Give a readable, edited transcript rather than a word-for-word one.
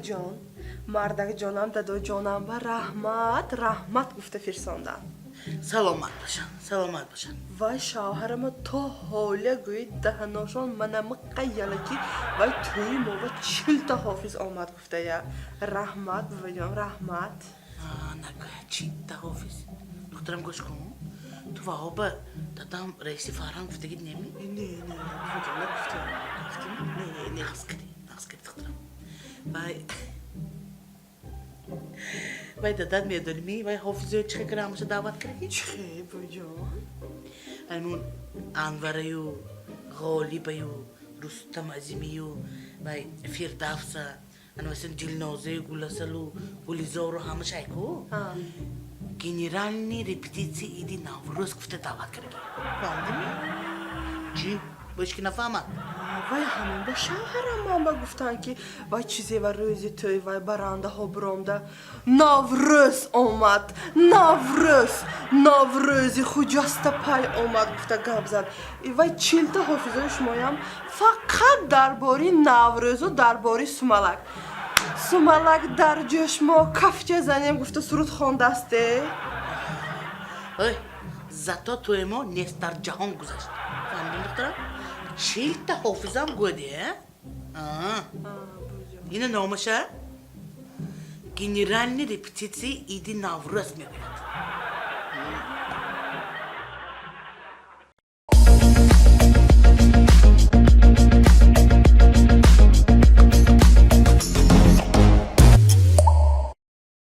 جان مردک جانم دادو جانم و رحمت گفته فرساندن Selamat başan, selamat başan. وای شوهرم تا حاله گوید دهناشان منم قیاله کی وای توی مو و چیل تا حافظ آمد گفته یا رحمت و جان رحمت Nagoya çiğitta ofis. Doktoram koşkun. Tu vahaba dadam reisi Farhan gifte git nemi? نه کجا گفته Ne haskari doktoram. Vay dadan me dönmi, vay hafize çıkı kıramışa davat kırı. چه بجان Anun Anvarayu, Galibayu, Rustam Azimiyu, vay Firdavsa, anvasin Dilnoze, Gulasalu, Gulizoru hamışayku. ها Generalni repetiții idi Navruz gifte davat kırı. فهمیدی؟ Ci, başka ne fahmat? وای همین به شوهرم ما گفتن که وای چیزی و روزی توی وای برانده ها برامده نوروز آمد نوروزی خوجست پای آمد گفته گپ زد وای چیل تا حافظه شمایم فقط درباره نوروز و درباره سومالک در جشما کفچه زنیم گفته سرود خوانده استه Ay, zato tuemo nestar cahan güzel. Fahmedin doktora? Çilta hafızam göde. Yine ne olmuş ha? Generalni repeticji idi Navruz mevcut.